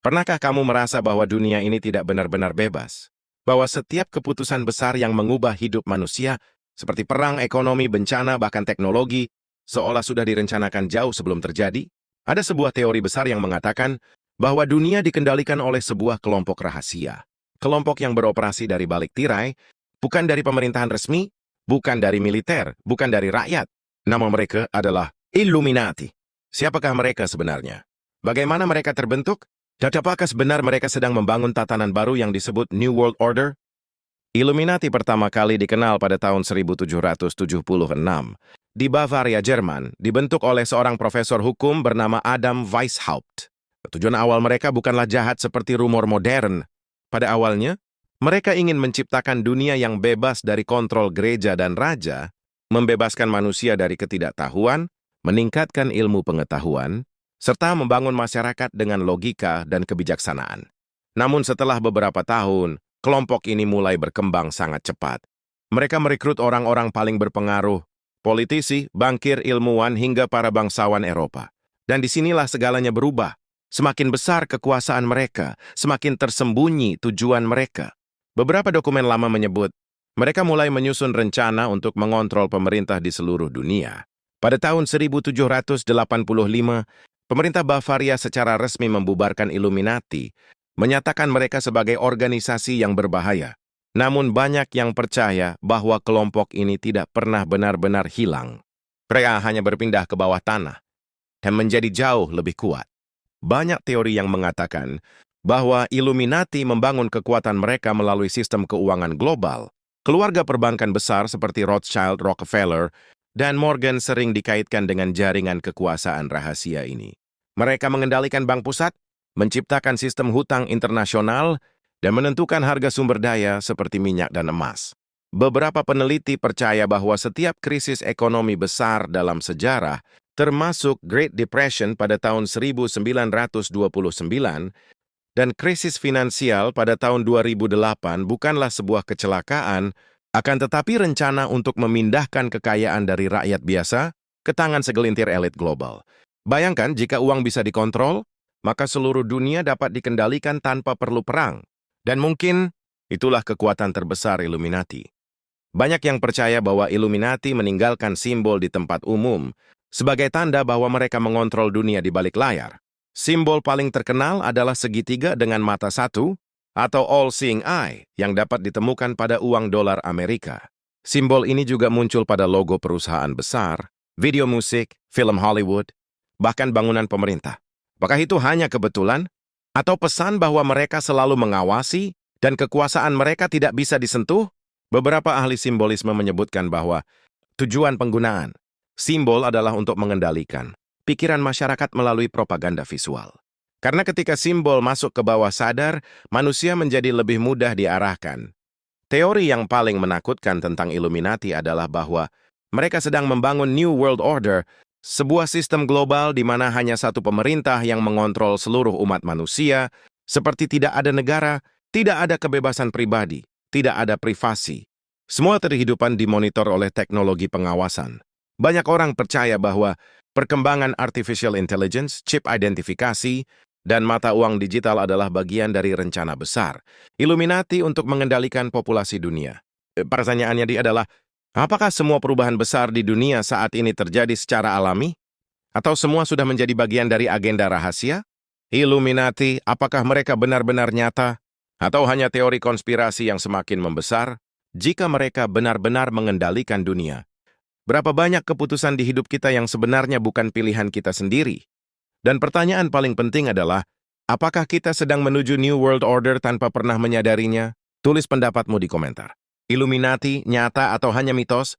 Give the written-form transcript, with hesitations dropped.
Pernahkah kamu merasa bahwa dunia ini tidak benar-benar bebas? Bahwa setiap keputusan besar yang mengubah hidup manusia, seperti perang, ekonomi, bencana, bahkan teknologi, seolah sudah direncanakan jauh sebelum terjadi? Ada sebuah teori besar yang mengatakan bahwa dunia dikendalikan oleh sebuah kelompok rahasia. Kelompok yang beroperasi dari balik tirai, bukan dari pemerintahan resmi, bukan dari militer, bukan dari rakyat. Nama mereka adalah Illuminati. Siapakah mereka sebenarnya? Bagaimana mereka terbentuk? Dan apakah sebenar mereka sedang membangun tatanan baru yang disebut New World Order? Illuminati pertama kali dikenal pada tahun 1776 di Bavaria, Jerman, dibentuk oleh seorang profesor hukum bernama Adam Weishaupt. Tujuan awal mereka bukanlah jahat seperti rumor modern. Pada awalnya, mereka ingin menciptakan dunia yang bebas dari kontrol gereja dan raja, membebaskan manusia dari ketidaktahuan, meningkatkan ilmu pengetahuan, serta membangun masyarakat dengan logika dan kebijaksanaan. Namun setelah beberapa tahun, kelompok ini mulai berkembang sangat cepat. Mereka merekrut orang-orang paling berpengaruh, politisi, bankir, ilmuwan, hingga para bangsawan Eropa. Dan disinilah segalanya berubah. Semakin besar kekuasaan mereka, semakin tersembunyi tujuan mereka. Beberapa dokumen lama menyebut, mereka mulai menyusun rencana untuk mengontrol pemerintah di seluruh dunia. Pada tahun 1785, pemerintah Bavaria secara resmi membubarkan Illuminati, menyatakan mereka sebagai organisasi yang berbahaya. Namun banyak yang percaya bahwa kelompok ini tidak pernah benar-benar hilang. Mereka hanya berpindah ke bawah tanah dan menjadi jauh lebih kuat. Banyak teori yang mengatakan bahwa Illuminati membangun kekuatan mereka melalui sistem keuangan global. Keluarga perbankan besar seperti Rothschild, Rockefeller, dan Morgan sering dikaitkan dengan jaringan kekuasaan rahasia ini. Mereka mengendalikan bank pusat, menciptakan sistem hutang internasional, dan menentukan harga sumber daya seperti minyak dan emas. Beberapa peneliti percaya bahwa setiap krisis ekonomi besar dalam sejarah, termasuk Great Depression pada tahun 1929 dan krisis finansial pada tahun 2008 bukanlah sebuah kecelakaan, akan tetapi rencana untuk memindahkan kekayaan dari rakyat biasa ke tangan segelintir elit global. Bayangkan jika uang bisa dikontrol, maka seluruh dunia dapat dikendalikan tanpa perlu perang. Dan mungkin itulah kekuatan terbesar Illuminati. Banyak yang percaya bahwa Illuminati meninggalkan simbol di tempat umum sebagai tanda bahwa mereka mengontrol dunia di balik layar. Simbol paling terkenal adalah segitiga dengan mata satu, atau all-seeing eye, yang dapat ditemukan pada uang dolar Amerika. Simbol ini juga muncul pada logo perusahaan besar, video musik, film Hollywood, bahkan bangunan pemerintah. Apakah itu hanya kebetulan? Atau pesan bahwa mereka selalu mengawasi dan kekuasaan mereka tidak bisa disentuh? Beberapa ahli simbolisme menyebutkan bahwa tujuan penggunaan simbol adalah untuk mengendalikan pikiran masyarakat melalui propaganda visual. Karena ketika simbol masuk ke bawah sadar, manusia menjadi lebih mudah diarahkan. Teori yang paling menakutkan tentang Illuminati adalah bahwa mereka sedang membangun New World Order, sebuah sistem global di mana hanya satu pemerintah yang mengontrol seluruh umat manusia, seperti tidak ada negara, tidak ada kebebasan pribadi, tidak ada privasi. Semua kehidupan dimonitor oleh teknologi pengawasan. Banyak orang percaya bahwa perkembangan artificial intelligence, chip identifikasi, dan mata uang digital adalah bagian dari rencana besar Illuminati untuk mengendalikan populasi dunia. Pertanyaannya adalah, apakah semua perubahan besar di dunia saat ini terjadi secara alami? Atau semua sudah menjadi bagian dari agenda rahasia? Illuminati, apakah mereka benar-benar nyata? Atau hanya teori konspirasi yang semakin membesar? Jika mereka benar-benar mengendalikan dunia, berapa banyak keputusan di hidup kita yang sebenarnya bukan pilihan kita sendiri? Dan pertanyaan paling penting adalah, apakah kita sedang menuju New World Order tanpa pernah menyadarinya? Tulis pendapatmu di komentar. Illuminati nyata atau hanya mitos?